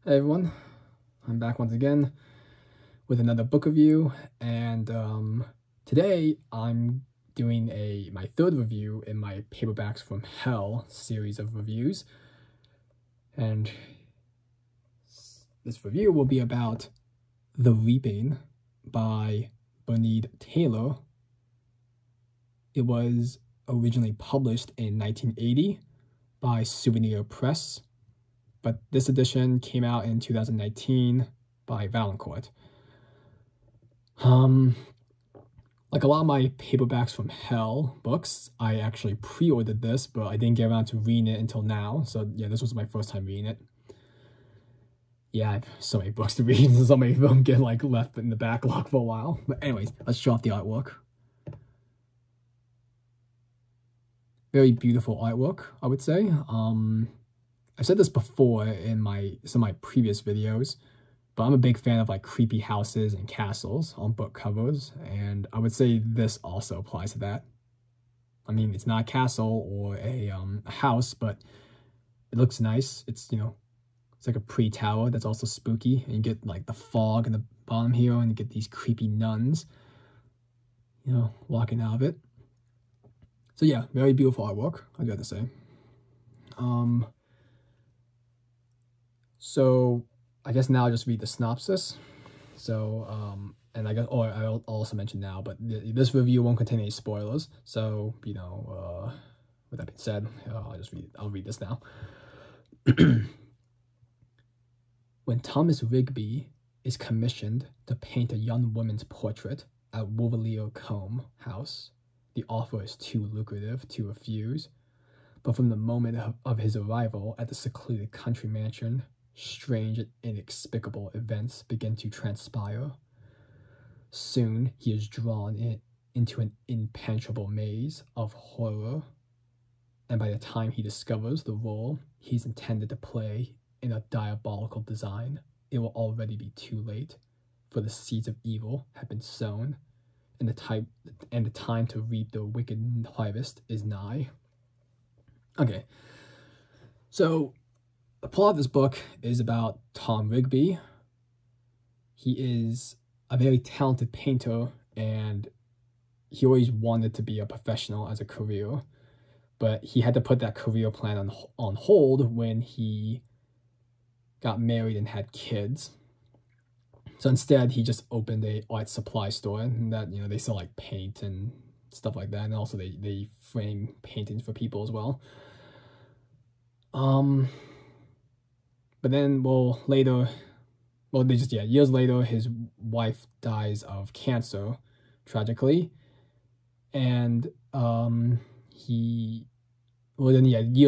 Hey everyone, I'm back once again with another book review, and today I'm doing my third review in my Paperbacks from Hell series of reviews, and this review will be about The Reaping by Bernard Taylor. It was originally published in 1980 by Souvenir Press, but this edition came out in 2019 by Valancourt. Like a lot of my Paperbacks from Hell books, I actually pre-ordered this, but I didn't get around to reading it until now. So yeah, this was my first time reading it. Yeah, I have so many books to read, and so many of them get like left in the backlog for a while. But anyways, let's show off the artwork. Very beautiful artwork, I would say. I've said this before in some of my previous videos, but I'm a big fan of like creepy houses and castles on book covers, and I would say this also applies to that. I mean, it's not a castle or a house, but it looks nice. It's, you know, it's like a pretty tower that's also spooky, and you get like the fog in the bottom here, and you get these creepy nuns, you know, walking out of it. So yeah, very beautiful artwork, I'd have to say. So I guess now I'll just read the synopsis. So, and I guess, or I'll also mention now, but this review won't contain any spoilers. So, you know, with that being said, I'll read this now. When Thomas Rigby is commissioned to paint a young woman's portrait at Wolverley Combe House, the offer is too lucrative to refuse. But from the moment of his arrival at the secluded country mansion, strange and inexplicable events begin to transpire. Soon he is drawn into an impenetrable maze of horror, and by the time he discovers the role he's intended to play in a diabolical design, it will already be too late, for the seeds of evil have been sown, and the time to reap the wicked harvest is nigh. Okay, so the plot of this book is about Tom Rigby. He is a very talented painter, and he always wanted to be a professional as a career, but he had to put that career plan on hold when he got married and had kids. So instead, he just opened a art supply store, and that, you know, they sell like paint and stuff like that, and also they frame paintings for people as well. But then, years later, his wife dies of cancer, tragically, and years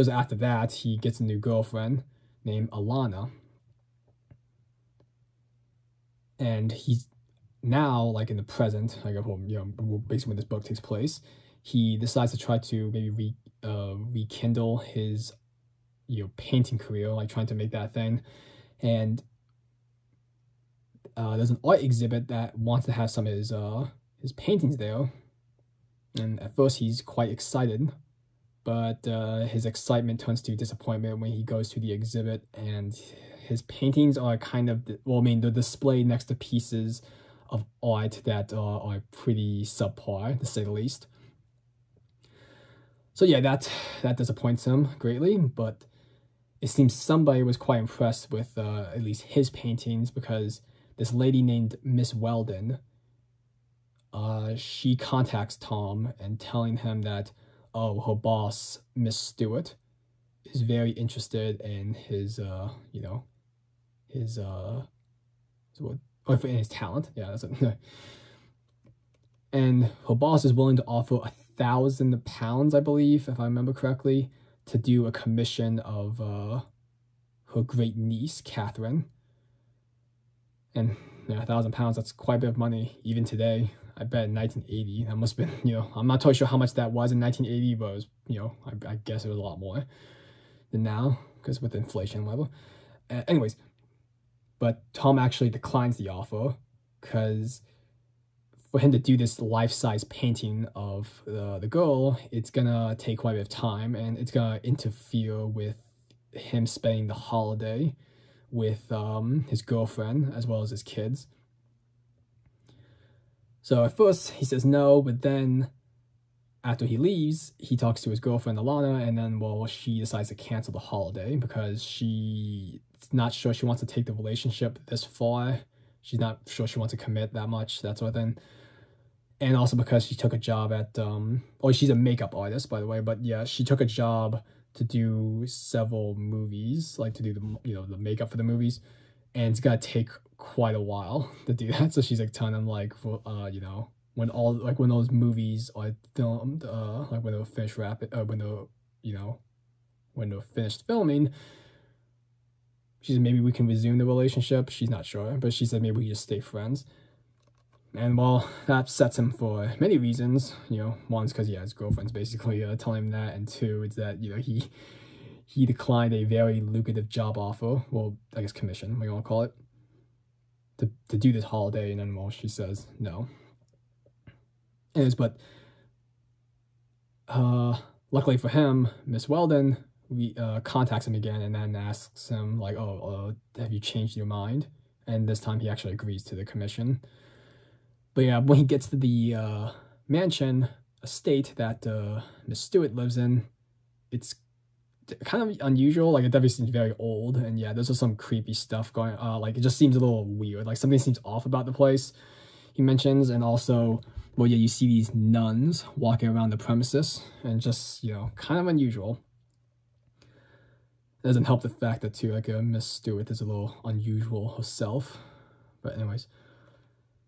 after that, he gets a new girlfriend named Alana, and he's now, like in the present, like, you know, basically when this book takes place, he decides to try to maybe rekindle his, you know, painting career, like trying to make that thing. And there's an art exhibit that wants to have some of his paintings there, and at first he's quite excited, but his excitement turns to disappointment when he goes to the exhibit, and his paintings are kind of, well, I mean, they're displayed next to pieces of art that are pretty subpar, to say the least. So yeah, that disappoints him greatly, but it seems somebody was quite impressed with at least his paintings, because this lady named Miss Weldon, she contacts Tom and telling him that, oh, her boss, Miss Stewart, is very interested in his, you know, his talent. Yeah, that's it. And her boss is willing to offer £1,000, I believe, if I remember correctly, to do a commission of her great niece, Catherine. And yeah, £1,000, that's quite a bit of money, even today. I bet in 1980, that must have been, you know, I'm not totally sure how much that was in 1980, but it was, you know, I guess it was a lot more than now, because with inflation and whatever. Anyways, but Tom actually declines the offer, because for him to do this life-size painting of the girl, it's gonna take quite a bit of time, and it's gonna interfere with him spending the holiday with his girlfriend as well as his kids. So at first he says no, but then after he leaves, he talks to his girlfriend Alana, and then, well, she decides to cancel the holiday because she's not sure she wants to take the relationship this far. She's not sure she wants to commit that much, that sort of thing. And also because she took a job at, oh, she's a makeup artist, by the way, but yeah, she took a job to do several movies, like to do the, the makeup for the movies, and it's gonna take quite a while to do that. So she's like telling them, like, when those movies are filmed, like when they're finished when they're finished filming, she said maybe we can resume the relationship. She's not sure, but she said maybe we just stay friends. And well, that upsets him for many reasons. One's because his girlfriend's basically telling him that, and two, it's that he declined a very lucrative job offer. Well, I guess commission, what you want to call it, to do this holiday, and then well, she says no. But luckily for him, Miss Weldon contacts him again and then asks him, like, oh, have you changed your mind? And this time he actually agrees to the commission. But yeah, when he gets to the mansion estate that Miss Stewart lives in, it's kind of unusual. Like, it definitely seems very old, and yeah, there's just some creepy stuff going on. Like, it just seems a little weird. Like, something seems off about the place, he mentions. And also, well, yeah, you see these nuns walking around the premises, and just, kind of unusual. It doesn't help the fact that, too, like, Miss Stewart is a little unusual herself. But anyways.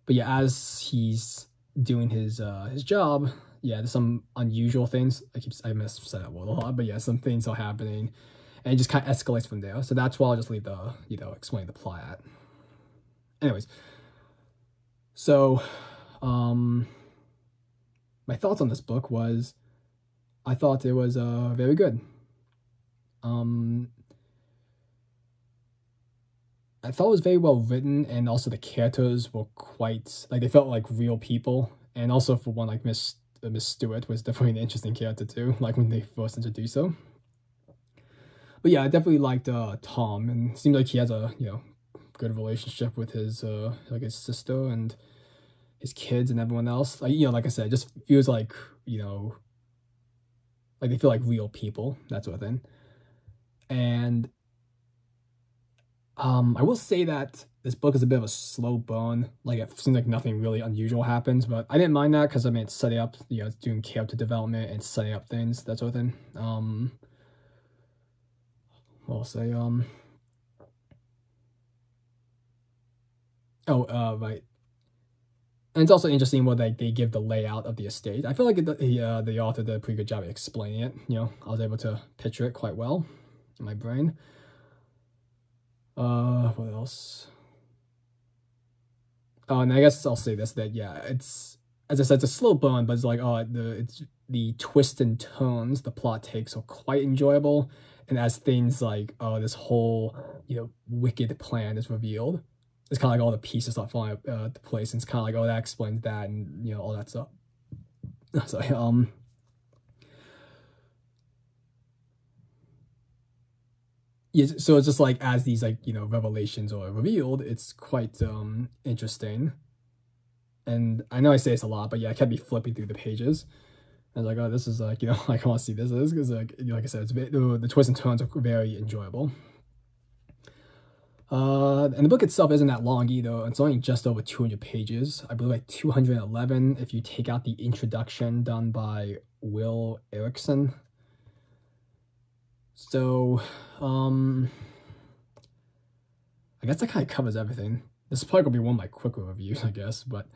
But yeah, as he's doing his job, yeah, there's some unusual things. I must have said that word a lot, but yeah, some things are happening, and it just kind of escalates from there. So that's why I'll just leave the, explain the plot at. Anyways. So, my thoughts on this book was, I thought it was very good. I thought it was very well written, and also the characters were quite, like, they felt like real people. And also for one, like, Miss Stewart was definitely an interesting character too, like when they first introduced her. But yeah, I definitely liked Tom, and it seemed like he has a good relationship with his like his sister and his kids and everyone else. Like, like I said, it just feels like, like they feel like real people, that sort of thing. And I will say that this book is a bit of a slow burn. Like, it seems like nothing really unusual happens, but I didn't mind that because, I mean, it's setting up, it's doing character development and setting up things, that sort of thing. I'll say, right. And it's also interesting what they give the layout of the estate. I feel like the author did a pretty good job of explaining it. I was able to picture it quite well in my brain. What else? Oh, and I guess I'll say this, that yeah, it's, as I said, it's a slow burn, but it's like, it's the twists and turns the plot takes are quite enjoyable. And as things like, this whole, wicked plan is revealed, it's kind of like all the pieces start falling to place, and it's kind of like, that explains that, and, all that stuff. Sorry, yeah, so it's just like, as these, like, revelations are revealed, it's quite interesting. And I know I say this a lot, but yeah, I can't be flipping through the pages. And like, this is like, I want to see this, because like I said, it's the twists and turns are very enjoyable. And the book itself isn't that long either. It's only just over 200 pages. I believe like 211 if you take out the introduction done by Will Erickson. So, I guess that kind of covers everything. This is probably gonna be one of my quicker reviews, I guess. But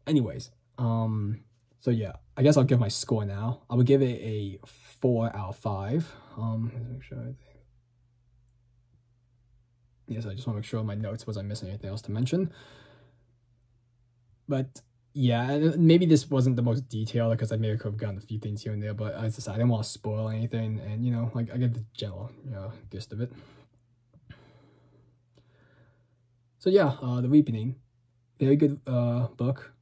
anyways, so yeah, I guess I'll give my score now. I would give it a 4 out of 5. Let's make sure. Yes, I just want to make sure my notes was I missing anything else to mention. But yeah, maybe this wasn't the most detailed because I maybe could have gotten a few things here and there, but as I said, I didn't want to spoil anything, and like I get the general gist of it. So yeah, The Reaping, very good book.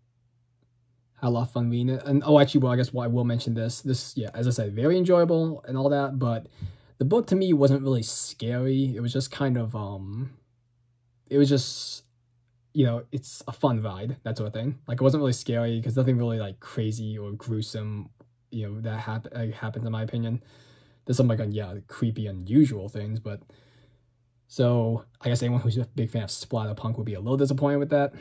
Had a lot of fun reading it, and actually, well, I guess I will mention this. Yeah, as I said, very enjoyable and all that, but the book to me wasn't really scary. It was just kind of it was just, you know, it's a fun ride, that sort of thing. Like, it wasn't really scary because nothing really like crazy or gruesome, you know, that happens in my opinion. There's some like creepy, unusual things, but so I guess anyone who's a big fan of splatterpunk will be a little disappointed with that.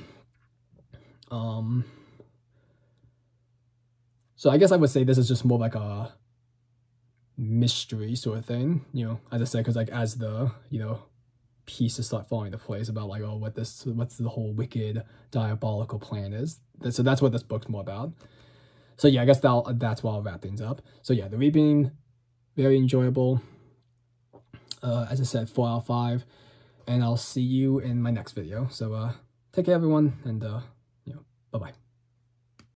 So I guess I would say this is just more like a mystery sort of thing, you know, as I said, because like as the, you know, pieces start falling into place about like, oh, what's the whole wicked diabolical plan is. So that's what this book's more about. So yeah, I guess that's why I'll wrap things up. So yeah, The Reaping, very enjoyable. As I said, 4 out of 5, and I'll see you in my next video. So take care, everyone, and you know, bye bye.